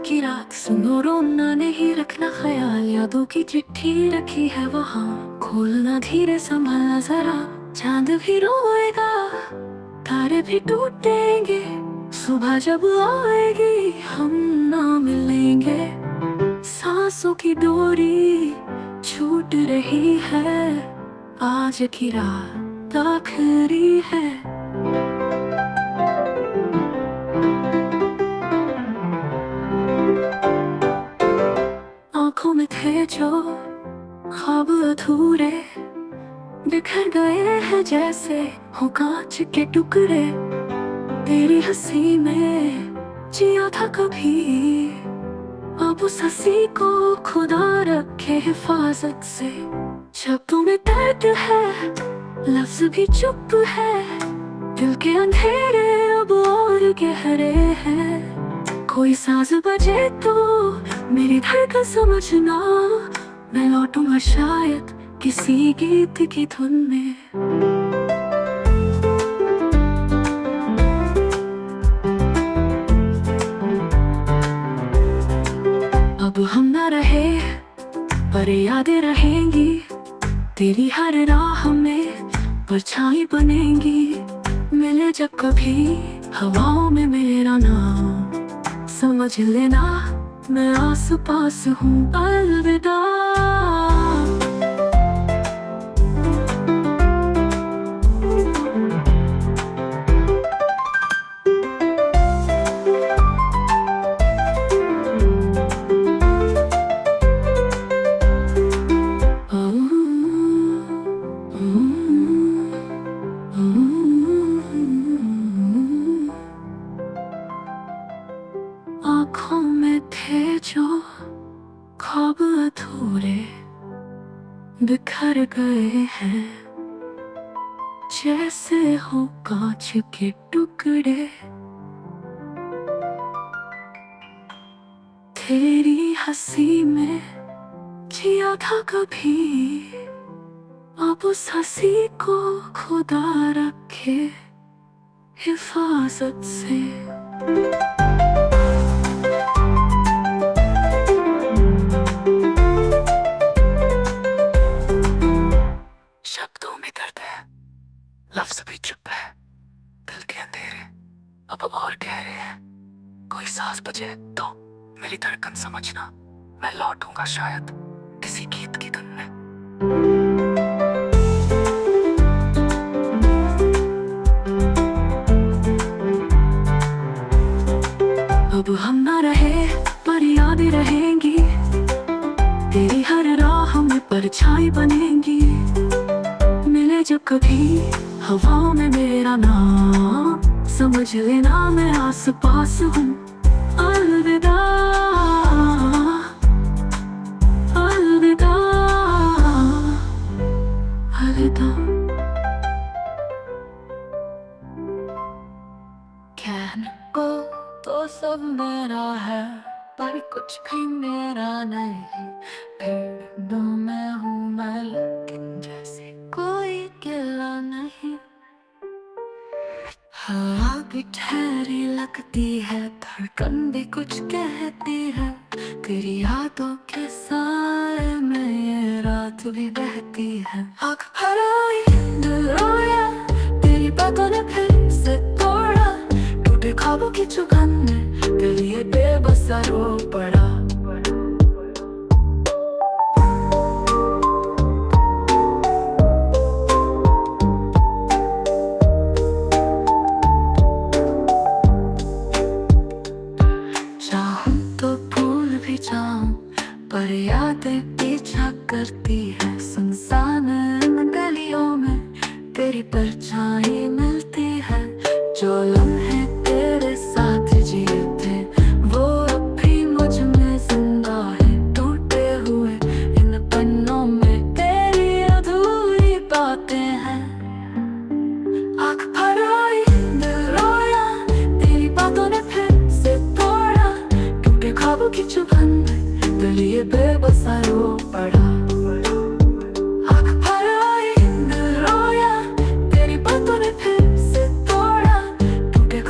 की रात सुनो रोना नहीं रखना ख्याल यादों की चिट्ठी रखी है वहाँ खोलना धीरे संभालना जरा चांद भी रोएगा तारे भी टूटेंगे सुबह जब आएगी हम ना मिलेंगे सांसों की डोरी छूट रही है आज की रात आखिरी है। आंखों में थे जो ख्वाब अधूरे बिखर गए हैं जैसे हो कांच के टुकड़े तेरी हंसी में जिया था कभी अब उस हंसी को खुदा रखे हिफाजत से। शब्दों में दर्द है लफ्ज भी चुप है दिल के अंधेरे अब और गहरे हैं कोई सांस बजे तो मेरी धड़कन समझना मैं लौटूंगा शायद किसी गीत की धुन में। अब हम न रहे पर यादें रहेंगी तेरी हर राह में परछाई बनेंगी मिले जब कभी हवाओं में मेरा नाम समझ लेना मैं आस पास हूँ अलविदा। आँखों में थे जो ख्वाब अधूरे बिखर गए हैं जैसे हो कांच के टुकड़े तेरी हंसी में जिया था कभी अब उस हंसी को खुदा रखे हिफाजत से। शब्दों में दर्द है लफ्ज भी चुप है दिल के अंधेरे अब और गहरे हैं कोई सांस बजे तो मेरी धड़कन समझना मैं लौटूंगा शायद किसी गीत की धुन में। अब हम ना रहे पर यादें रहेंगी तेरी हर राह में परछाई बनेंगी मिले जब कभी हवाओं में मेरा नाम समझ लेना मैं आस पास हूँ अलविदा अलविदा अलविदा। कहने को तो सब मेरा है पर कुछ भी मेरा नहीं फिर दो मैं हूँ मैं लेकिन जैसे कोई गिला नहीं। हवा भी ठहरी लगती है धड़कन भी कुछ कहती है तेरी यादों के साए में ये रात भी बहती है। आँख भर आई दिल रोया तेरी बातों ने फिर से तोड़ा टूटे ख्वाबों की चुभन में दिल ये बेबस रो पड़ा। चाहूं तो भूल भी जाऊं पर यादें पीछा करती है सुनसान इन गलियों में तेरी परछाई मिलती है जो लम्हे तेरे साथ जिए थे वो अब भी मुझ में जिंदा है टूटे हुए इन पन्नों में तेरी अधूरी बातें हैं। आँख भर आई दिल रोया तेरी बातों ने फिर से तोड़ा टूटे ख्वाबों की चुभन में दिल ये बेबसा रो पड़ा। आँख भर आई दिल रोया तेरी बातों ने फिर से तोड़ा टूटे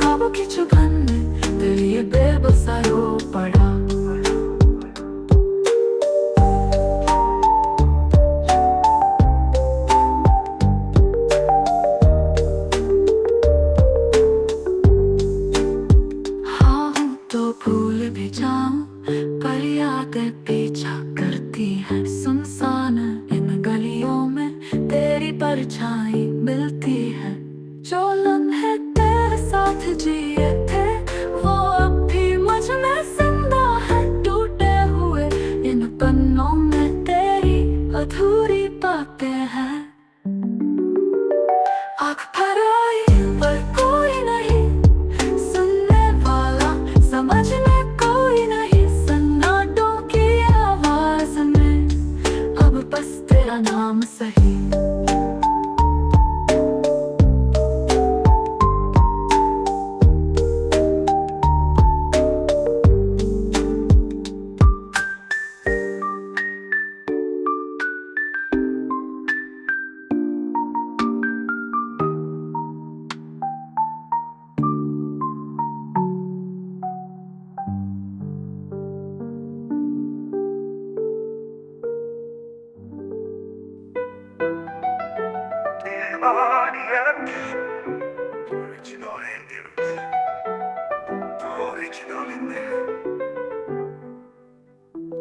मिलती है। जो लम्हे तेरे साथ जिए थे वो अब भी मुझ में जिंदा है। टूटे हुए इन पन्नों में तेरी अधूरी बातें हैं। आँख भर आई पर कोई नहीं सुनने वाला, समझने कोई नहीं। सन्नाटों की आवाज में अब बस तेरा नाम सही।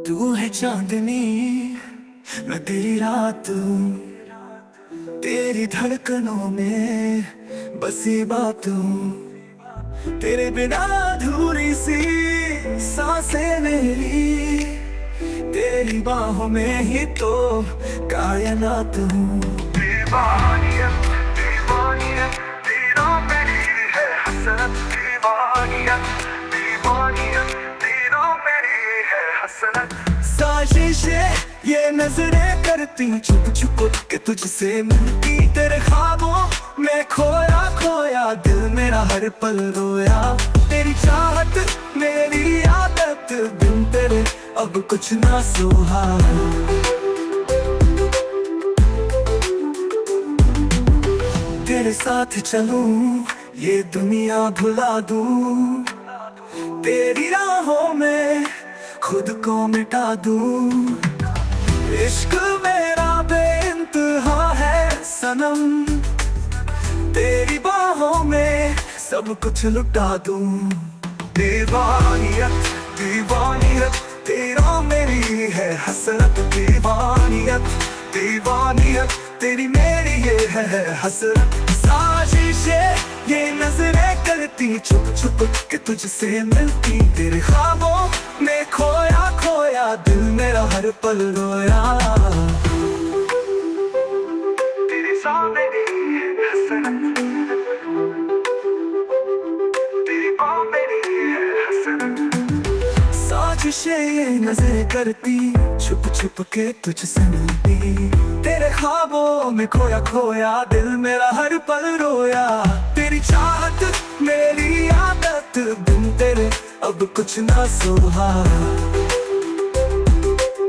तू है चांदनी मैं तेरी रात हूँ, तेरी धड़कनों में बसी बात हूँ। तेरे बिना अधूरी सी सांसें मेरी, तेरी बाहों में ही तो कायनात हूँ। दीवानियत दीवानियत तेरा मेरी है हसरत। दीवानियत दीवानियत तेरा मेरी है हसरत। साजिशें ये नजरें करती छुप छुप के तुझसे मिलती। तेरे ख्वाबों में खोया खोया दिल मेरा हर पल रोया। तेरी चाहत मेरी आदत बिन तेरे अब कुछ ना सोहा। तेरे साथ चलूं ये दुनिया भुला दूं, तेरी राहों में खुद को मिटा दूं। इश्क मेरा बेइंतहा है सनम, तेरी बाहों में सब कुछ लुटा दूं। दीवानियत दीवानियत तेरा मेरी है हसरत। दीवानियत दीवानियत तेरी मेरी ये है हसरत। साजिशें ये नजरें करती छुप छुप के तुझसे मिलती। तेरे ख्वाबों में खोया खोया दिल मेरा हर पल रोया। तेरे सामने हसरत, तेरी बाहों मेरी है हसरत। साजिशें ये नजरें करती छुप छुप के तुझसे मिलती। तेरे ख्वाबों में खोया खोया दिल मेरा हर पल रोया। तेरी चाहत मेरी आदत बिन तेरे अब कुछ ना सोहा।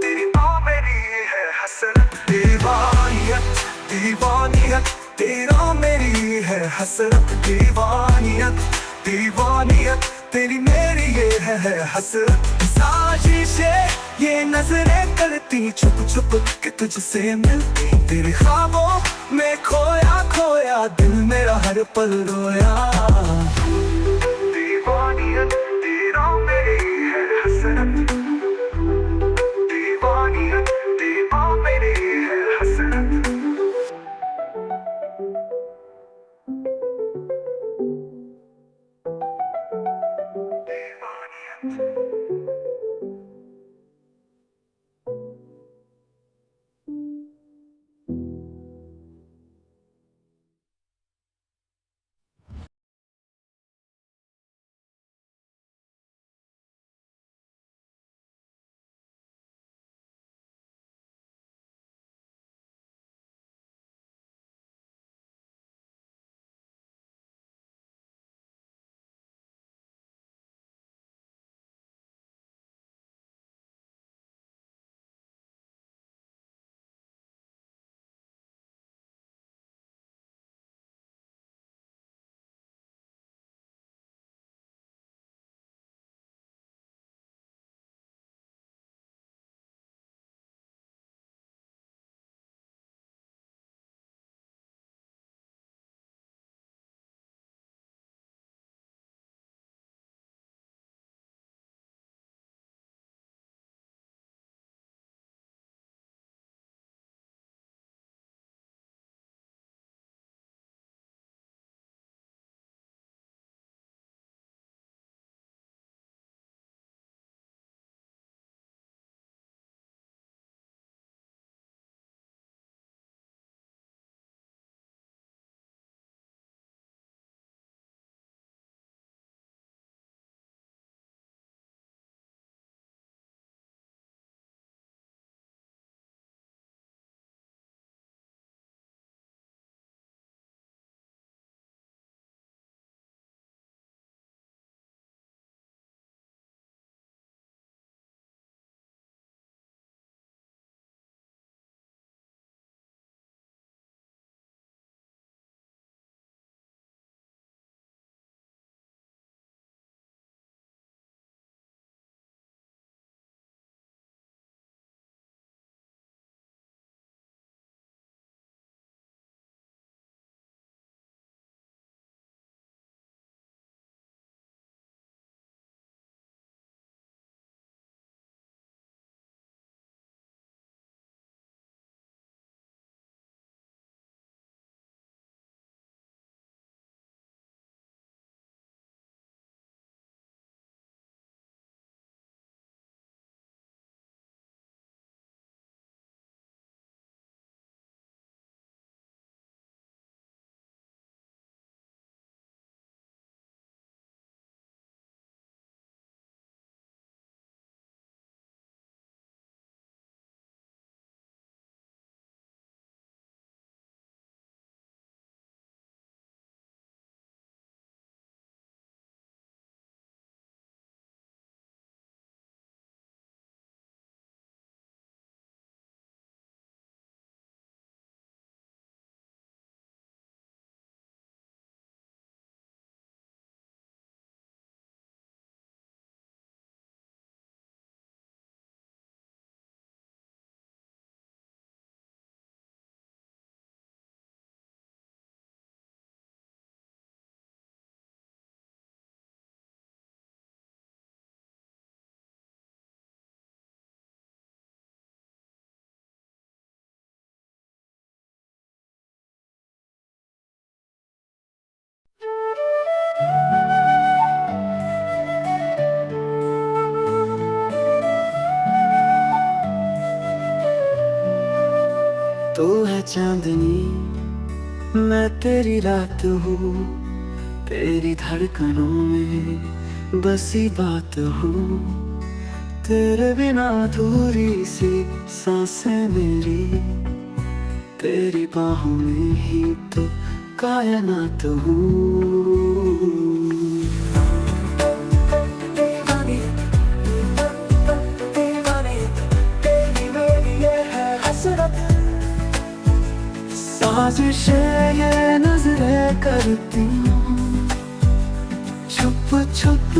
तेरी बाहों मेरी है हसरत। दीवानियत दीवानियत तेरा मेरी है हसरत। दीवानियत दीवानियत तेरी मेरी ये है हसरत। साजिशें ये नजरें करती छुप छुप के तुझसे मिलती। तेरे ख्वाबों में खोया खोया दिल मेरा हर पल रोया। तो है चांदनी, मैं तेरी रात हूँ, तेरी धड़कनों में बसी बात हूँ। तेरे बिना अधूरी सी सांसें मेरी, तेरी बाहों में ही तो कायनात हूँ। साजिशें ये नजरें करती हूँ, छुप छुप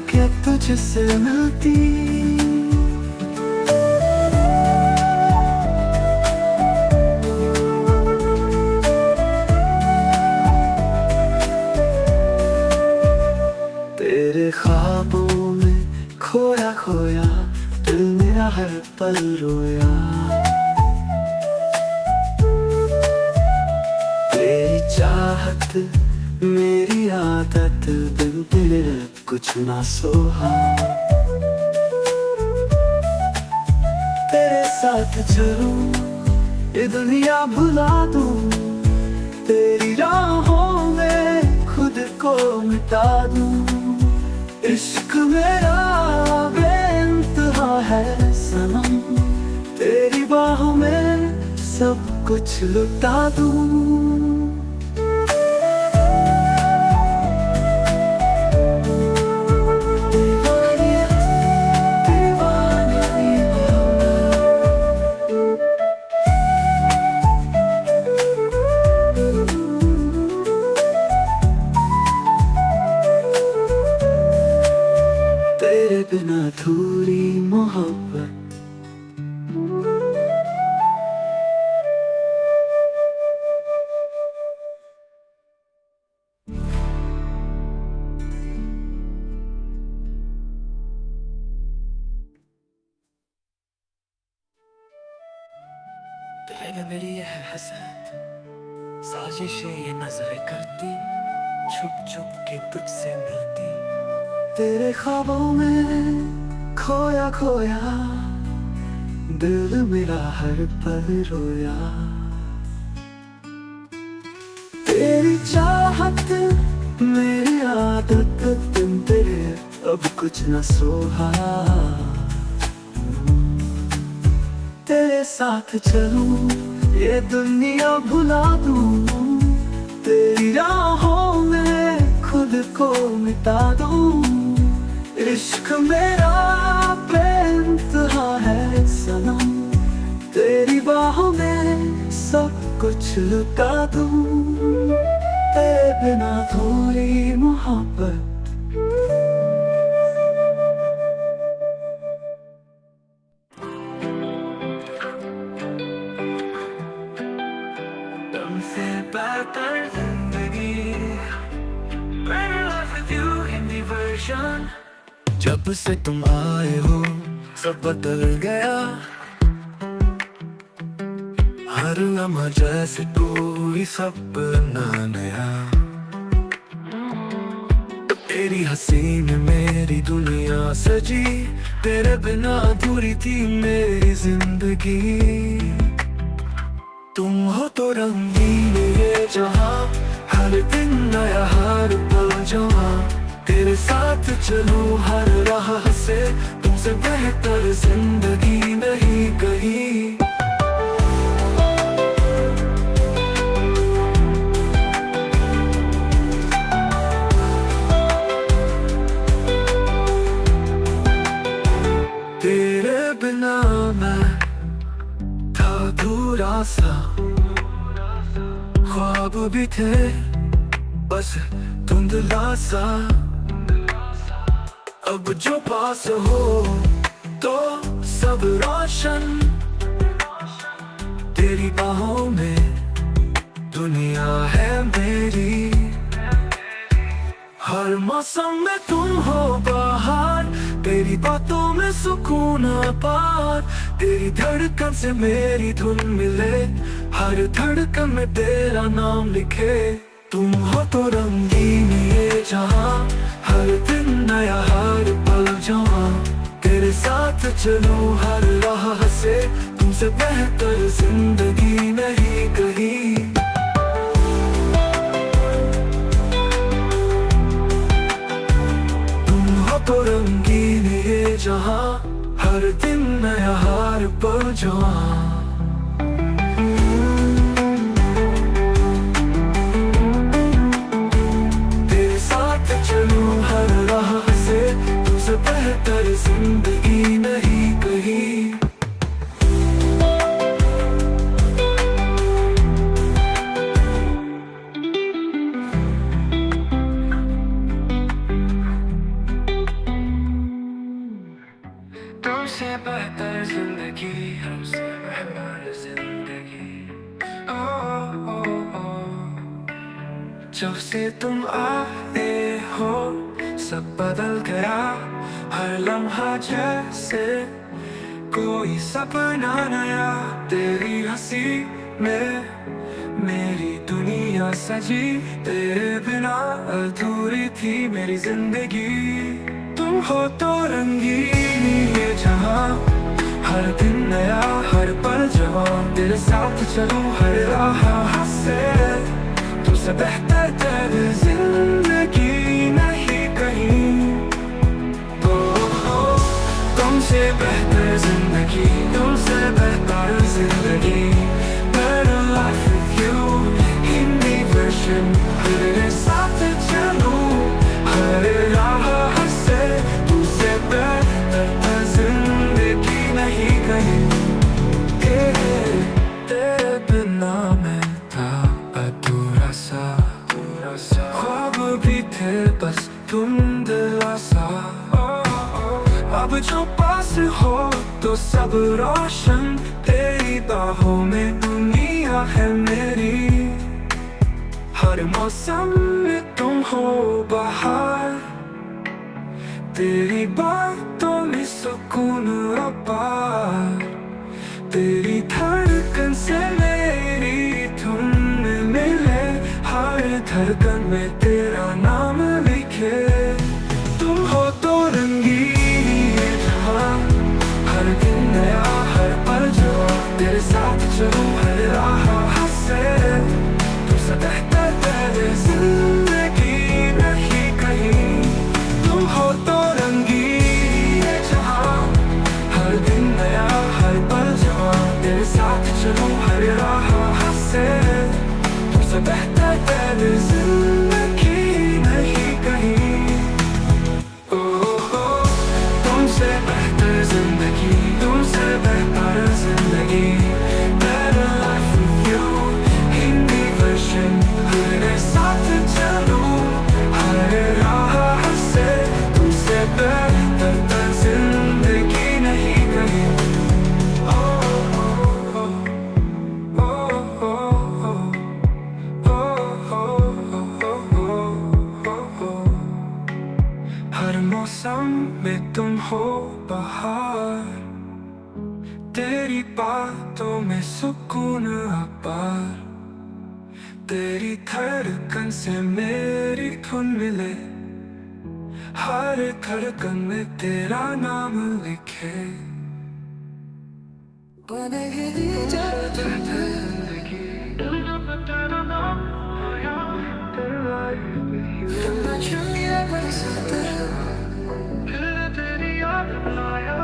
के तुझसे मिलती। तेरे ख्वाबों में खोया खोया दिल मेरा हर पल रोया। चाहत मेरी आदत, बिन तेरे कुछ ना सोहा। तेरे साथ चलूं ये दुनिया भुला दूं, तेरी राहों में खुद को मिटा दूं। इश्क मेरा बेइंतहा है सनम, तेरी बाहों में सब कुछ लुटा दूं। तेरे बिना अधूरी मोहब्बत, तेरे मेरी ये है हसरत, साजिशें ये नजरें करती, छुप छुप के तुझसे मिलती। तेरे ख्वाबों में खोया खोया दिल मेरा हर पल रोया। तेरी चाहत मेरी आदत, बिन तेरे अब कुछ न सोहा। तेरे साथ चलूं ये दुनिया भुला दूं, तेरी राहों में खुद को मिटा दूं। इश्क मेरा बेइंतहा है सनम, तेरी बाहों में सब कुछ लुटा दूं। तेरे बिना थोड़ी मोहब्बत, तुमसे बेहतर जिंदगी, better life with you Hindi version. जब से तुम आए हो सब बदल गया, हर लम्हा जैसे कोई सपना नया। तेरी हंसी में मेरी दुनिया सजी, तेरे बिना अधूरी थी मेरी जिंदगी। तुम हो तो रंगीन ये जहां, हर दिन नया हर पल जहां। तेरे साथ चलूं हर राह से, तुमसे बेहतर जिंदगी नहीं कहीं। तेरे बिना मैं था अधूरा सा, ख्वाब भी थे बस धुंधला सा। अब जो पास हो तो सब रोशन, तेरी बाहों में दुनिया है मेरी। हर मौसम में तुम हो बाहर, तेरी बातों में सुकून पार। तेरी धड़कन से मेरी धुन मिले, हर धड़कन में तेरा नाम लिखे। तुम हो तो रंगीन ये जहां, हर दिन नया हर पल जहां। तेरे साथ चलूं हर राह से, तुमसे तुमसे बेहतर जिंदगी नहीं कहीं। तुम हो तो रंगीन ये जहां, हर दिन नया हार पर जवां। तेरे साथ चलूं हर राह से, तुमसे बेहतर जिंदगी नहीं कहीं। तुमसे बेहतर जिंदगी, हमसे बेहतर जिंदगी। ओ, ओ, ओ। जब से तुम आए हो सब बदल गया, हर लम्हा जैसे कोई सपना नया। तेरी हंसी में मेरी दुनिया सजी, तेरे बिना अधूरी थी मेरी जिंदगी। तुम हो तो रंगीन ये जहां, हर दिन नया हर पल जवान। तेरे साथ चलूं हर राह से, तुमसे बेहतर तेरी जिंदगी नहीं कहीं। तुमसे बेहतर जिंदगी, तुमसे बेहतर जिंदगी। Better life with you, Hindi version. तेरे साथ चलूं हर राह से, तुमसे बेहतर जिंदगी नहीं कहीं। तेरे बिना मैं था अधूरा सा, ख्वाब भी थे बस धुंधला सा। अब जो पास हो तो सब रोशन, तेरी बाहों में दुनिया है मेरी। हर मौसम में तुम हो बहार, तेरी बातों में सुकून अपार। तेरी धड़कन से मेरी धुन मिले, हर धड़कन में तेरा नाम लिखे। तुम हो तो रंगीन ये जहां, हर दिन नया हर पल जवां। तेरे साथ चलूं हर राह से, तुमसे बेहतर तेरी जिंदगी नहीं कहीं। तुम हो तो रंगीन ये जहां, हर दिन नया हर पल जवां। तेरे साथ चलूं हर राह से, तुमसे बेहतर तेरी जिंदगी नहीं कहीं। तुमसे बेहतर जिंदगी, तुमसे बेहतर जिंदगी। Better life with you, Hindi version. तेरे साथ चलूं हर राह से, तुमसे बेहतर जिंदगी नहीं कहीं। हर मौसम में तुम हो बहार, तेरी बातों में सुकून अपार। तेरी धड़कन से मेरी धुन मिले, हर धड़कन में तेरा नाम लिखे। बनेगी जिंदगी, तेरा नाम आया, तेरा मैं चुनिए बन सकते, फिर तेरी याद आया।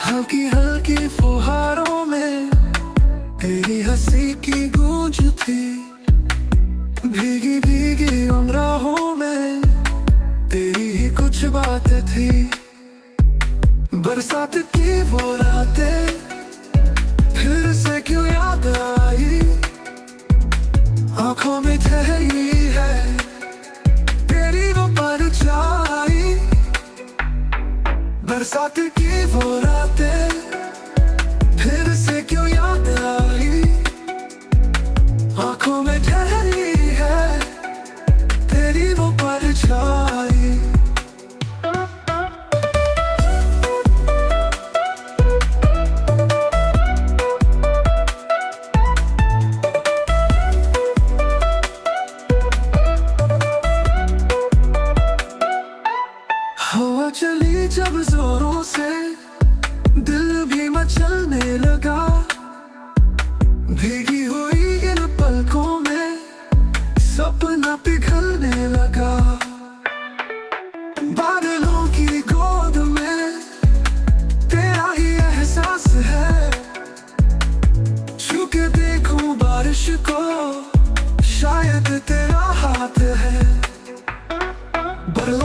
हल्की हल्की फुहारों में तेरी हंसी की गूंज थी। भीगी भीगी उन राहों में तेरी ही कुछ बात थी। बरसात की वो रातें फिर से क्यों याद आई, आंखों में ठहरी है तेरी वो परछाई। बरसात की वो रातें फिर से क्यों याद आई, आंखों में ठहरी है तेरी वो परछाई।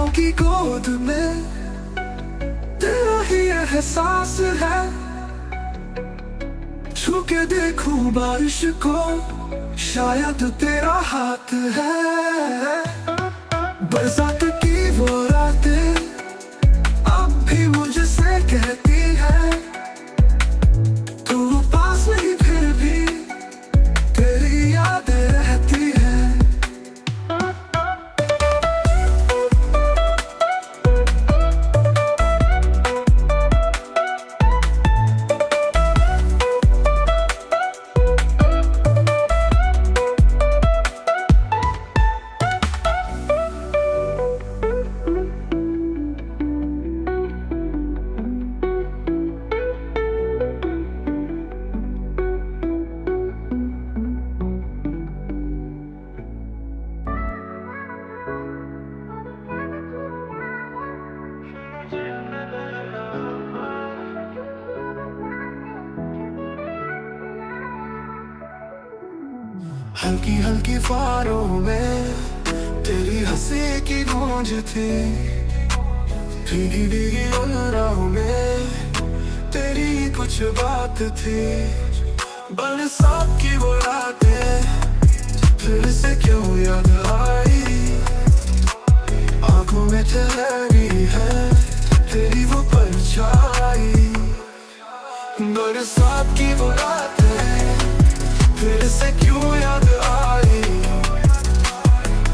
बादलों की गोद में तेरा ही एहसास है। छू के देखूं बारिश को, शायद तेरा हाथ है। बरसात की वो रातें अब भी मुझसे कहती है, तू पास नहीं फिर भी तेरी यादें रहती है। हल्की हल्की फारों में तेरी हंसी की गूंज थी, भीगी भीगी राहों में तेरी कुछ बात थी। बरसात की वो रातें फिर से क्यों याद आई, आंखों में ठहरी है तेरी वो परछाई। बरसात की वो रातें फिर से क्यों याद आई,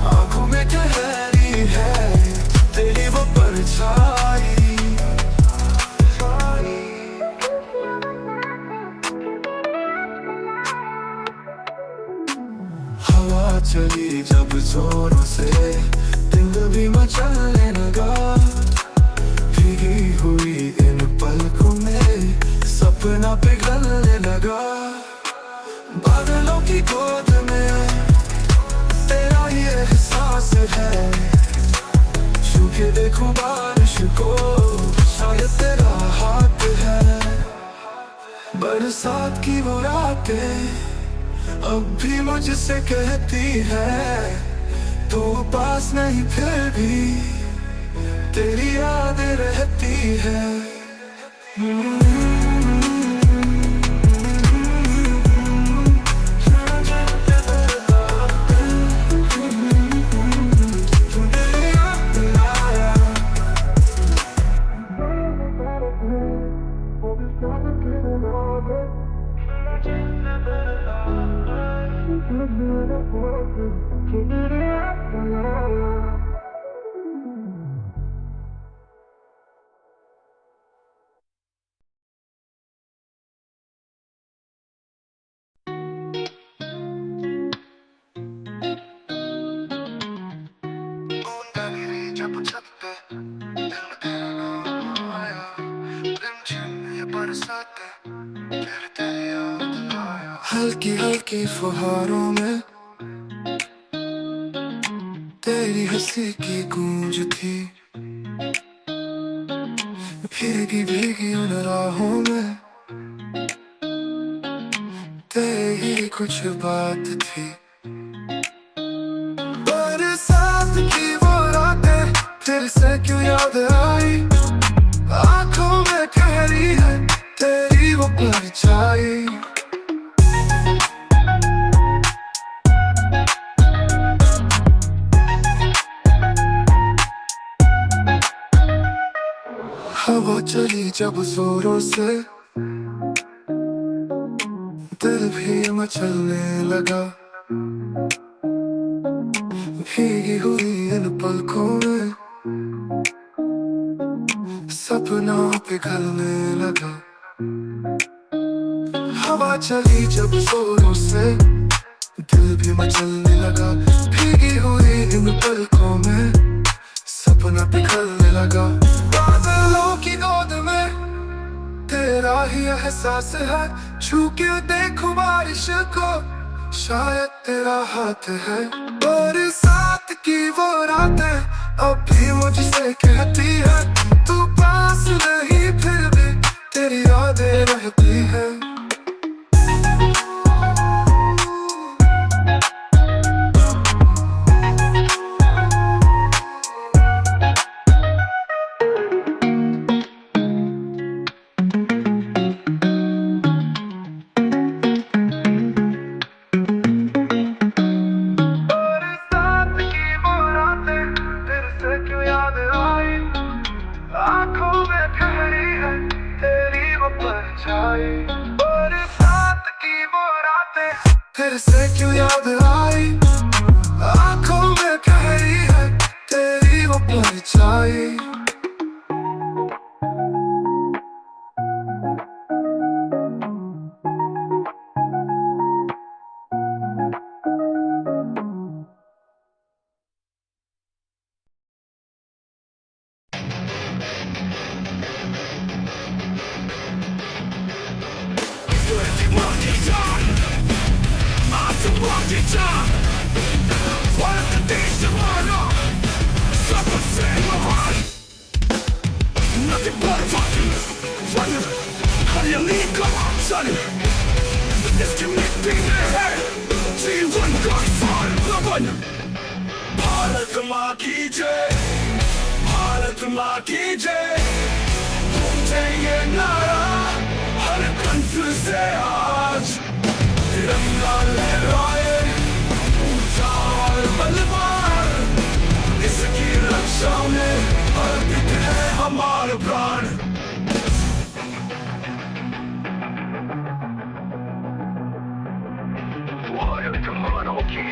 आंखों में ठहरी है तेरी वो परछाई। हवा चली जब जोरों से दिल भी मचलने लगा, भीगी हुई इन पलकों में सपना पिघलने लगा। बादलों की गोद में तेरा ही एहसास है, छू के देखूं बारिश को, शायद तेरा हाथ है। बरसात की वो रातें अब भी मुझसे कहती है, तू पास नहीं फिर भी तेरी यादें रहती है। हल्की हल्की फुहारों में तेरी हंसी की गूंज थी, भीगी भीगी उन राहों में तेरी ही कुछ बात थी। बरसात की वो रातें फिर से क्यों याद आई, आंखों में ठहरी है तेरी वो परछाई। हवा चली जब जोरों से दिल भी मचलने लगा, भीगी हुई इन पलकों में सपना पिघलने लगा। हवा चली जब जोरों से दिल भी मचलने लगा, भीगी हुई इन पलकों में सपना पिघलने लगा। बादलों की गोद में तेरा ही एहसास है, छू के देखूं बारिश को, शायद तेरा हाथ है। बरसात की वो रातें अब भी मुझसे कहती है, तू पास नहीं फिर भी तेरी यादें रहती है। फिर से क्यों याद आई, आंखों में कह रही है तेरी वो परछाई। भारत माँ की जय, भारत माँ की जय, मुझे ये नारा हर कंठ से आज तिरंगा लहराए ऊंचा और बलवान, इसकी रक्षा में अर्पित है हमारा प्राण। जवानों की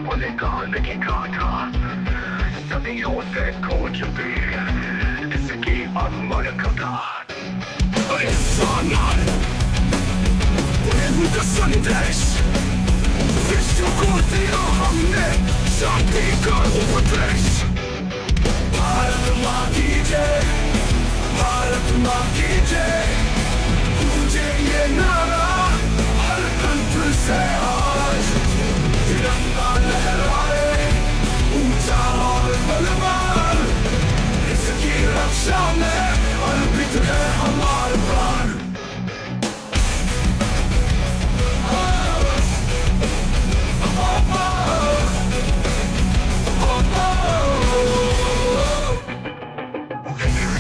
बलिदान की गाथा सदियों से खोज भी इसकी अमर कथा। इंसान उनका संदेश विश्व को दिया हमने शांति का उपदेश। भारत माँ की जय, भारत माँ की जय, मुझे ये नारा हर कंठ से आज तिरंगा लहराए ऊंचा और बलवान, इसकी रक्षा में अर्पित है हमारा प्राण।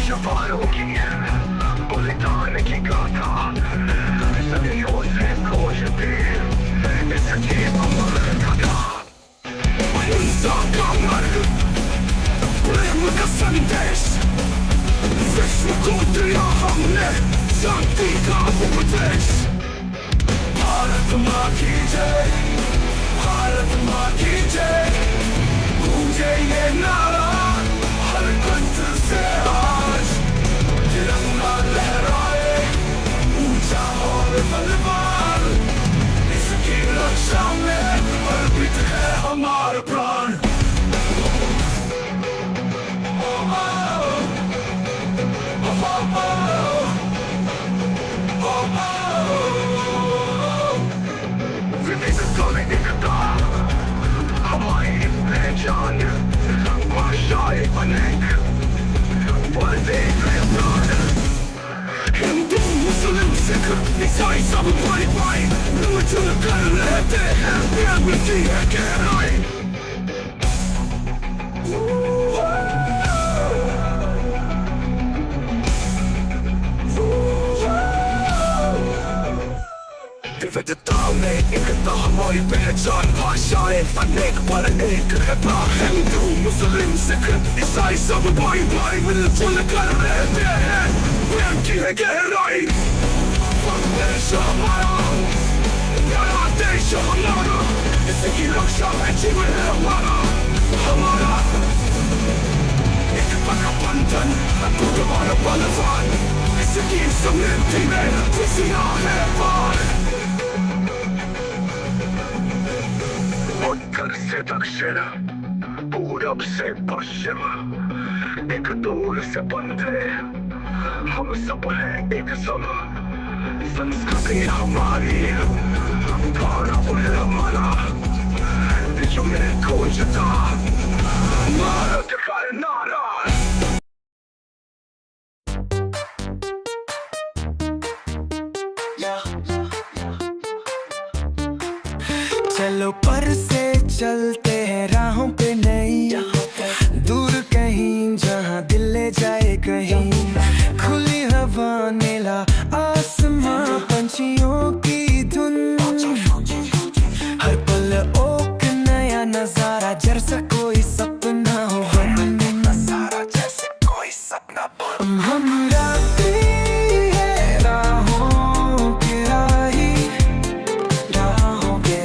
जवानों की बलिदान की गाथा सदियों से खोजते इसकी अमर कथा। अहिंसा का मार्ग, प्रेम का संदेश विश्व को दिया हमने शांति का उपदेश। भारत माँ की जय, भारत माँ की जय, मुझे ये नारा हर कंठ से आज तिरंगा लहराए ऊंचा और बलवान, इसकी रक्षा में अर्पित है हमारा प्राण। विविधता में एकता हमारी पहचान, भाषाएं अनेक पर्दे प्राण। हिंदू मुस्लिम सिख ईसाई सब भाई भाई मिलजुल कर रहते हैं, प्यार मिलती है गहराई। विविधता में एकता हमारी पहचान, भाषाएं अनेक पर एक है प्राण। हिंदू मुस्लिम सिख ईसाई सब भाई भाई मिलजुल कर रहते हैं, प्यार की है गहराई। देश हमारा, प्यारा देश हमारा, इसकी रक्षा में जीवन है हमारा। हमारा एक बड़ा बंधन, हमारा बलवान, इसकी समृद्धि में खुशियाँ है पार। उत्तर से दक्षिण, पूरब से पश्चिम, एक दूर से बंधे हम सब हैं एक सम। संस्कृति हमारी, गौरव है हमारा, जो में खोजता भारत का नारा। चलो पर से चलते हैं राहों पे नई, दूर कहीं जहाँ दिल ले जाए कहीं। खुली हवा नीला आसमां, पंछियों की धुन, हर पल ओक नया नजारा, जैसा कोई सपना हो बन नजारा, जैसे कोई सपना बन। हम राती है राहों के राही, राहों के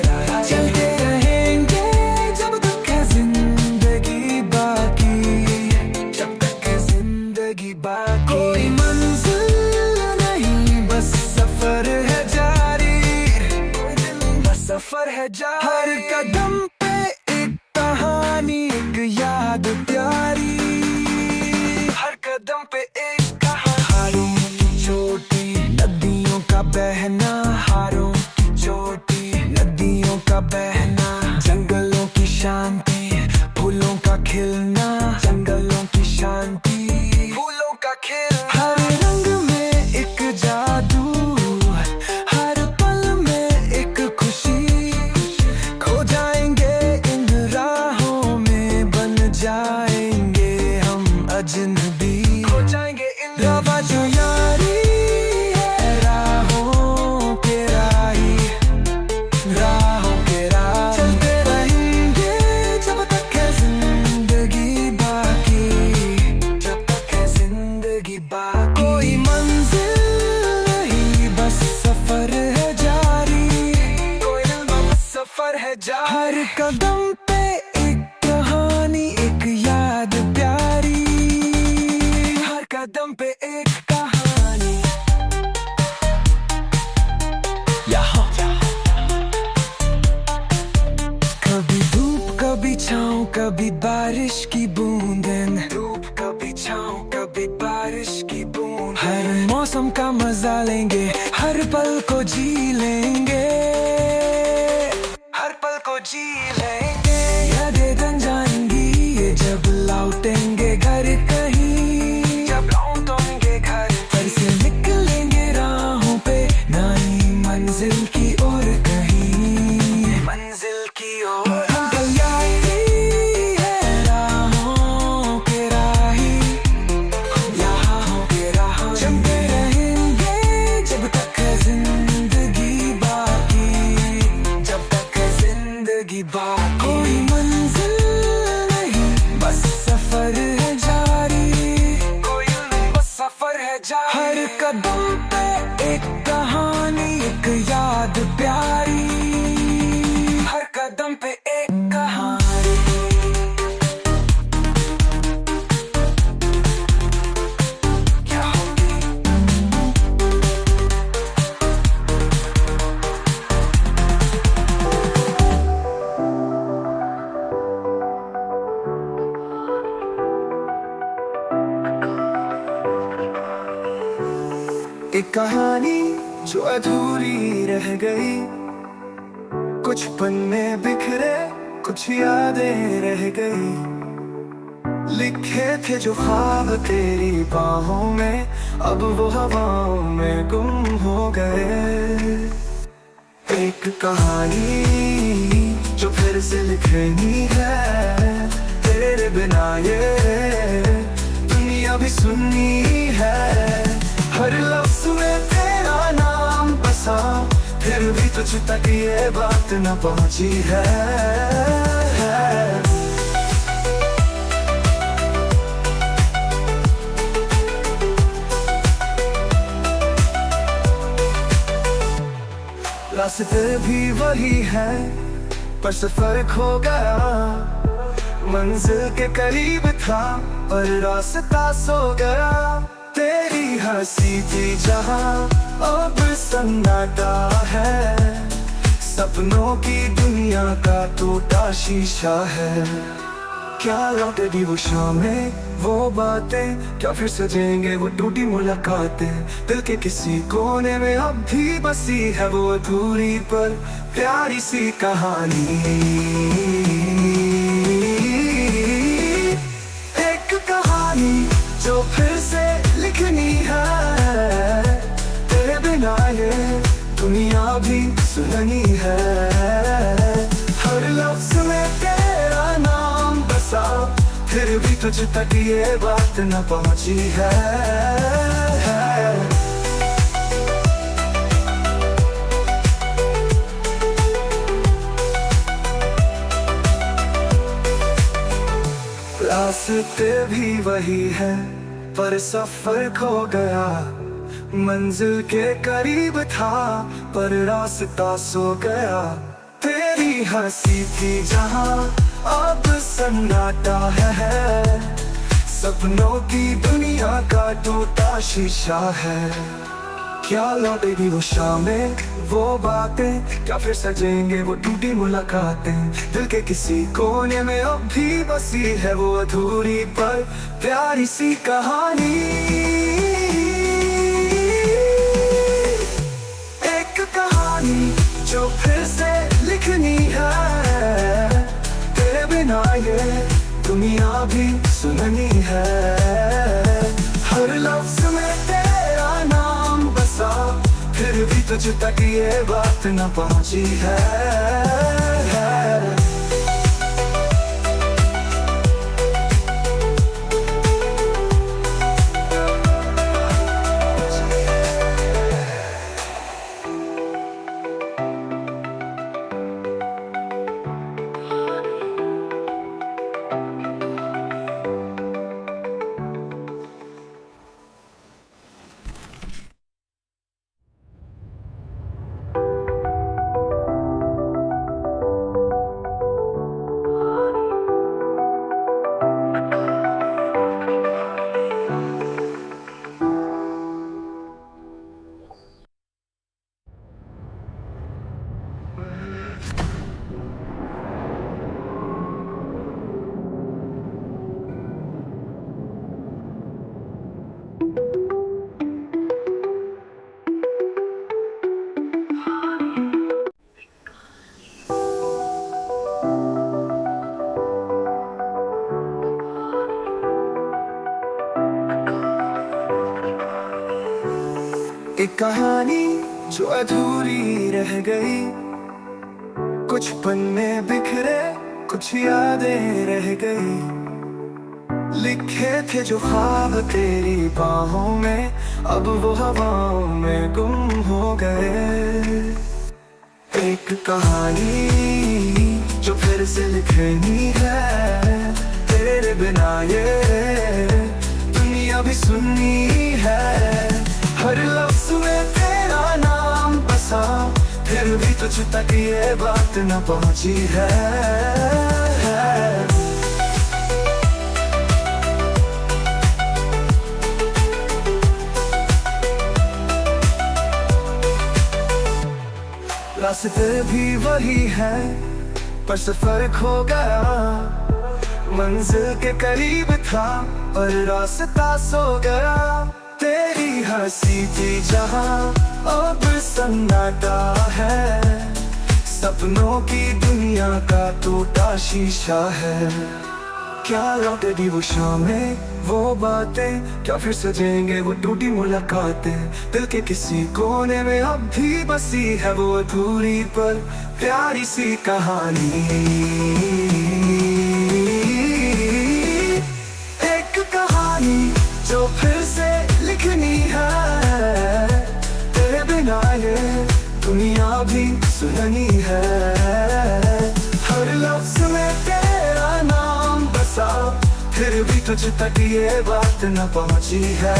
खेल, हर रंग में एक जादू, हर पल में एक खुशी। खो जाएंगे इन राहों में, बन जाएंगे हम अजनबी। खो जाएंगे इन रवा जो यारी है, राहों के राही, राहों के राह। चलते रहेंगे जब तक है जिंदगी बाकी, जब तक है जिंदगी बाकी। कोई मंजिल नहीं बस सफर है जारी, कोई बस सफर है जारी। हर कदम पे एक कहानी, एक याद प्यारी, हर कदम पे एक कहानी। यहाँ कभी धूप कभी छाँव, कभी बारिश की बूंदें। धूप कभी छाँव, कभी बारिश की बूंदें। हर मौसम का मजा लेंगे, हर पल को जी लेंगे, हर पल को जी लेंगे। यादें बन जाएंगी ये जब लौटेंगे घर कहीं, जब लौटेंगे घर। फिर से निकलेंगे राहों पे, नई मंजिल की ओर कहीं, मंजिल की ओर। कोई मंजिल नहीं बस सफर है जारी, कोई नहीं बस सफर है जारी। हर कदम पे एक कहानी, एक याद प्यारी, हर कदम पे एक कहानी। क्या होगी एक कहानी जो अधूरी रह गई, कुछ पन्ने बिखरे, कुछ यादें रह गई। लिखे थे जो ख्वाब तेरी बाहों में, अब वो हवाओं में गुम हो गए। एक कहानी जो फिर से लिखनी है, तेरे बिना ये दुनिया भी सुननी है। हर लफ्ज़ में तेरा नाम बसा, फिर भी तुझ तक ये बात न पहुंची है। रास्ते भी वही है पर सफर खो गया, मंजिल के करीब था पर रास्ता सो गया। तेरी हंसी थी जहाँ अब सन्नाटा है, सपनों की दुनिया का टूटा शीशा है। क्या लौटेगी वो शामें, वो बातें, क्या फिर सजेंगे वो टूटी मुलाकातें। दिल के किसी कोने में अब भी बसी है वो अधूरी पर प्यारी सी कहानी। एक कहानी जो फिर से लिखनी है, तेरे बिना ये दुनिया भी सुननी है। हर लफ्ज़ में तेरा नाम बसा, फिर भी तुझ तक ये बात न पहुंची है। रास्ते भी वही है पर सफर खो गया, मंजिल के करीब था पर रास्ता सो गया। तेरी हंसी थी जहाँ अब सन्नाटा है, सपनों की दुनिया का टूटा शीशा है। क्या लौटेगी वो शामें, वो बातें, क्या फिर सजेंगे वो टूटी मुलाकातें। दिल के किसी कोने में अब भी बसी है वो अधूरी पर प्यारी सी कहानी। एक कहानी जो फिर से लिखनी है, तेरे बिना ये दुनिया भी सुननी है। हर तुझ तक ये बात न पहुंची है। एक कहानी जो अधूरी रह गई, कुछ पन्ने बिखरे, कुछ यादें रह गई। लिखे थे जो ख्वाब तेरी बाहों में, अब वो हवाओं में गुम हो गए। एक कहानी जो फिर से लिखनी है, तेरे बिना ये दुनिया भी सुननी है। हर लफ्ज़ में तेरा नाम बसा, फिर भी तुझ तक ये बात न पहुंची है। रास्ते भी वही है पर सफर खो गया। मंजिल के करीब था पर रास्ता सो गया। तेरी हंसी थी जहां अब सन्नाटा है, सपनों की दुनिया का टूटा शीशा है। क्या लौटेगी वो शामें, वो बातें, क्या फिर सजेंगे वो टूटी मुलाकातें। दिल के किसी कोने में अब भी बसी है वो अधूरी पर प्यारी सी कहानी। एक कहानी जो फिर से लिखनी है, तेरे बिना ये दुनिया भी सुननी है। हर लफ्ज़ में तेरा नाम बसा, फिर भी तुझ तक ये बात न पहुंची है।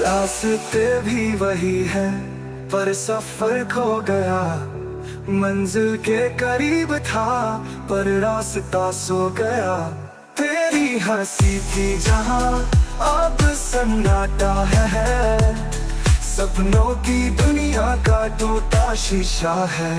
रास्ते भी वही है पर सफर खो गया। मंजिल के करीब था पर रास्ता सो गया। तेरी हंसी थी जहां अब सन्नाटा है, सपनों की दुनिया का टूटा शीशा है।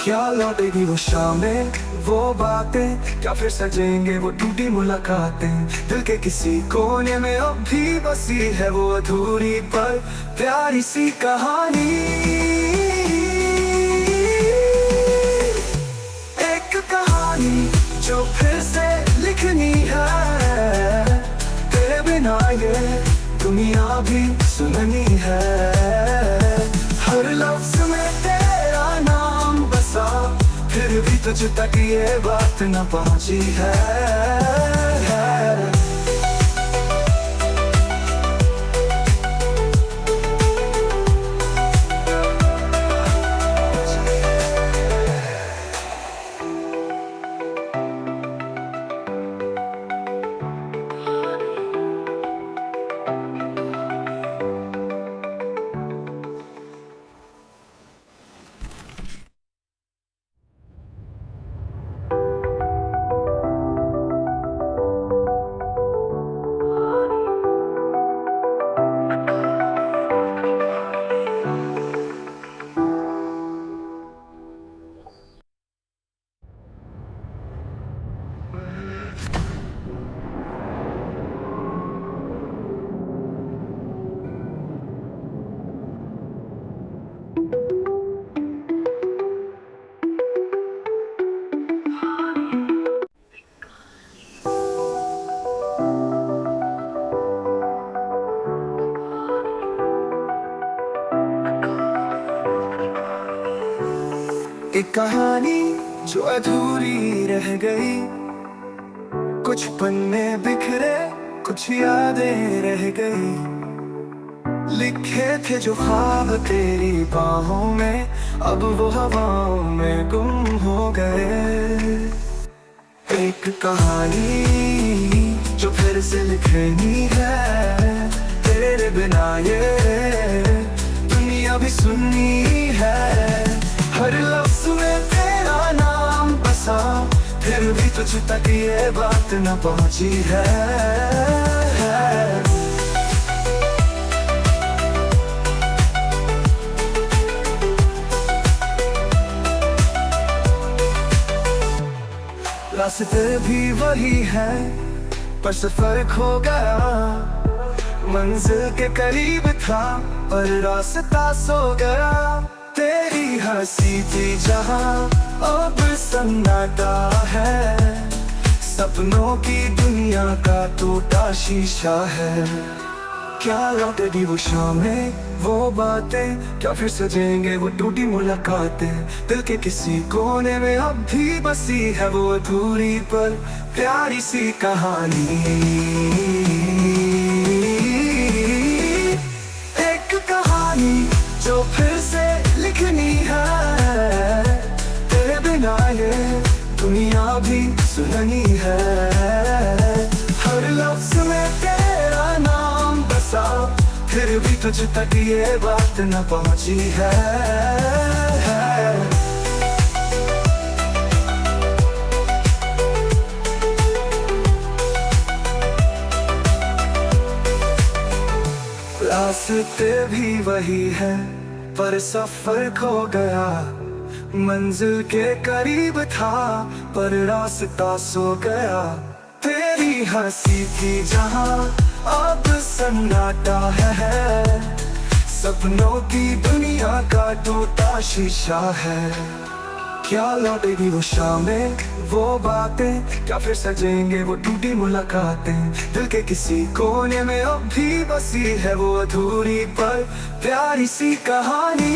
क्या लौटेगी वो शामें, वो बातें, क्या फिर सजेंगे वो टूटी मुलाकातें। दिल के किसी कोने में अब भी बसी है वो अधूरी पर प्यारी सी कहानी। एक कहानी जो फिर से लिखनी है, तेरे बिना ये दुनिया भी सुननी है। हर लफ्ज़ में तेरा नाम बसा, फिर भी तुझ तक ये बात न पहुंची है। एक कहानी जो अधूरी रह गई, कुछ पन्ने बिखरे, कुछ यादें रह गई। लिखे थे जो ख्वाब तेरी बाहों में, अब वो हवाओं में गुम हो गए। एक कहानी जो फिर से लिखनी है, तेरे बिना ये दुनिया भी सुननी है। हर लफ्ज़ में तेरा नाम बसा, फिर भी तुझ तक ये बात न पहुंची है। रास्ते भी वही है, पर सफर खो गया। मंजिल के करीब था, पर रास्ता सो गया। तेरी हंसी थी जहां, अब सन्नाटा है। सपनों की दुनिया का टूटा शीशा है। क्या लौटेगी वो शामें, वो बातें, क्या फिर सजेंगे वो टूटी मुलाकातें। दिल के किसी कोने में अब भी बसी है वो अधूरी पर प्यारी सी कहानी। एक कहानी जो फिर से लिखनी है, तेरे बिना ये दुनिया भी सुननी है। हर लफ्ज़ में तेरा नाम बसा, फिर भी तुझ तक ये बात न पहुंची है। रास्ते भी वही है, पर सफर खो गया। मंजिल के करीब था, पर रास्ता सो गया। तेरी हंसी थी जहां, अब सन्नाटा है। सपनों की दुनिया का टूटा शीशा है। क्या लौटेगी वो शामें, वो बातें, क्या फिर सजेंगे वो टूटी मुलाकातें। दिल के किसी कोने में अब भी बसी है वो अधूरी पर प्यारी सी कहानी।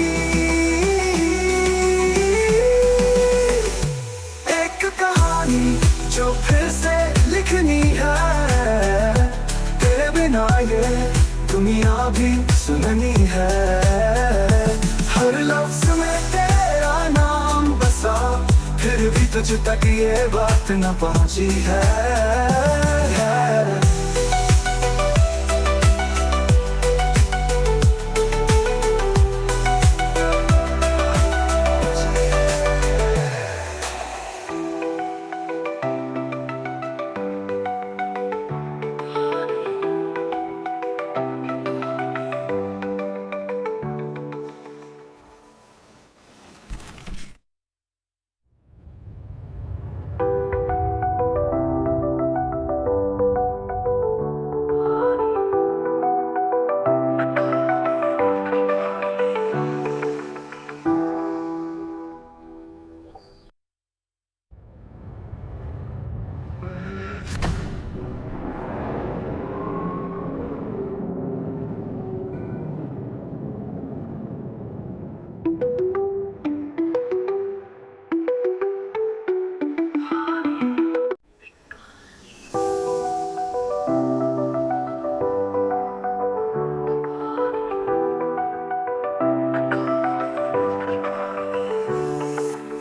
एक कहानी जो फिर से लिखनी है, तेरे बिना ये दुनिया भी सुननी है। हर लफ्ज़ में तेरा नाम बसा, फिर भी तुझ तक ये बात न पहुंची है।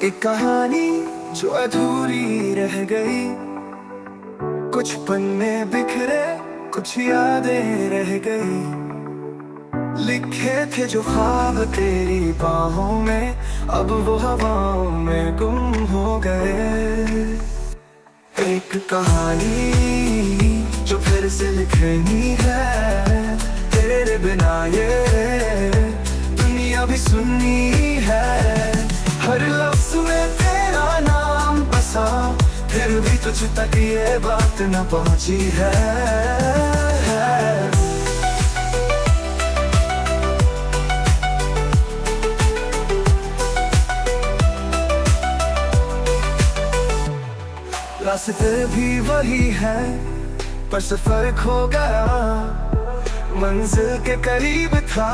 एक कहानी जो अधूरी रह गई, कुछ पन्ने बिखरे, कुछ यादें रह गई। लिखे थे जो ख्वाब तेरी बाहों में, अब वो हवाओं में गुम हो गए। एक कहानी जो फिर से लिखनी है, तेरे बिना ये दुनिया भी सुननी है। हर लफ्ज़ में तेरा नाम बसा, फिर भी तुझ तक ये बात न पहुंची है। रास्ते भी वही है, पर सफर खो गया। मंजिल के करीब था,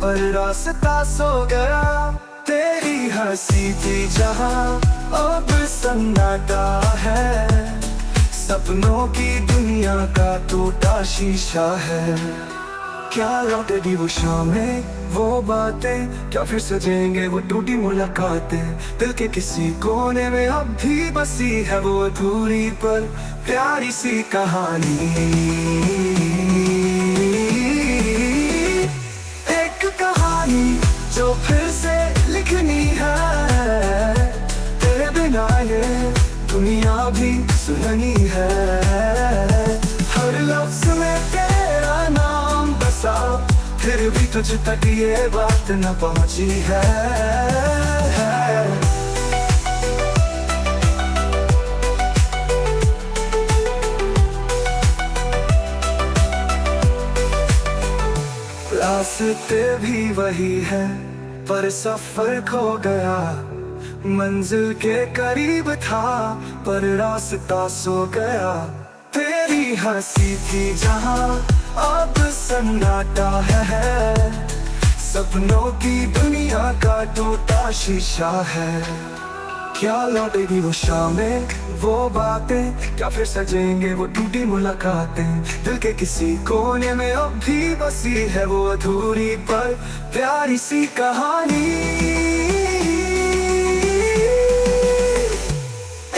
पर रास्ता सो गया। तेरी हंसी थी जहाँ अब सन्नाटा है, सपनों की दुनिया का टूटा शीशा है। क्या लौटेगी वो शामें, वो बातें, क्या फिर सजेंगे वो टूटी मुलाकातें। दिल के किसी कोने में अब भी बसी है वो अधूरी पर प्यारी सी कहानी। एक कहानी जो फिर से लिखनी है, तेरे बिना ये दुनिया भी सुननी है। हर लफ्ज में तेरा नाम बसा, फिर भी तुझ तक ये बात न पहुंची है। रास्ते भी वही है पर सफर खो गया, मंजिल के करीब था पर रास्ता सो गया। तेरी हंसी थी जहाँ अब सन्नाटा है, सपनों की दुनिया का टूटा शीशा है। क्या लौटेगी वो शामें, वो बातें, क्या फिर सजेंगे वो टूटी मुलाकातें। दिल के किसी कोने में अब भी बसी है वो अधूरी पर प्यारी सी कहानी।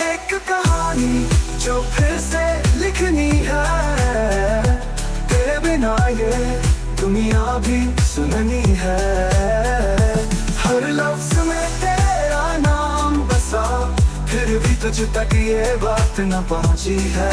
एक कहानी जो फिर से लिखनी है, तेरे बिना ये दुनिया भी सुननी है। हर लफ्ज में तेरा नाम बसा, फिर भी तुझ तक ये बात न पहुंची है।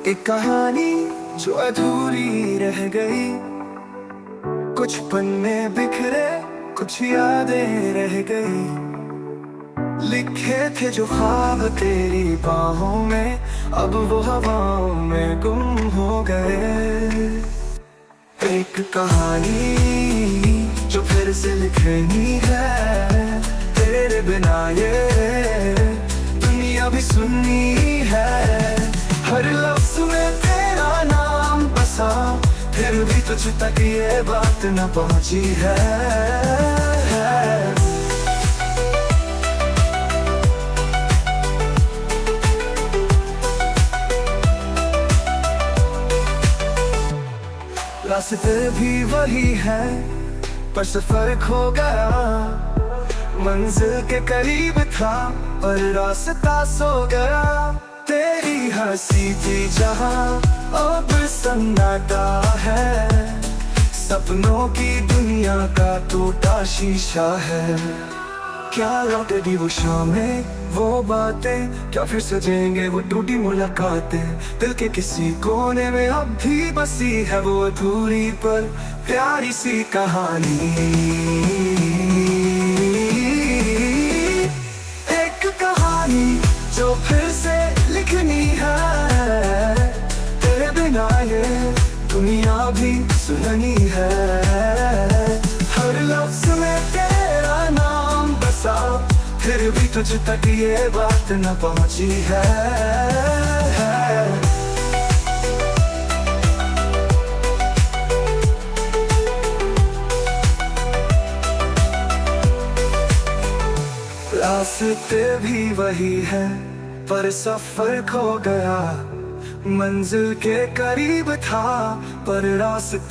एक कहानी जो अधूरी रह गई, कुछ पन्ने बिखरे, कुछ यादें रह गई। लिखे थे जो ख्वाब तेरी बाहों में, अब वो हवाओं में गुम हो गए। एक कहानी जो फिर से लिखनी है, तेरे बिना ये दुनिया भी सुननी है। हर लफ्ज में तेरा नाम बसा, फिर भी तुझ तक ये बात न पहुंची है। रास्ते भी वही है पर सफर खो गया, मंजिल के करीब था पर रास्ता सो गया। तेरी हंसी थी जहाँ अब सन्नाटा है, सपनों की दुनिया का टूटा शीशा है। क्या लौटेगी वो शामें, वो बातें, क्या फिर सजेंगे वो टूटी मुलाकातें। दिल के किसी कोने में अब भी बसी है वो अधूरी पर प्यारी सी कहानी। एक कहानी जो फिर से लिखनी है, तेरे बिना ये दुनिया भी सुननी है। हर लफ्ज में तेरा नाम बसा, फिर भी तुझ तक ये बात न पहुंची है। रास्ते भी वही है पर सफर खो गया। मंजिल के करीब था पर रास्ता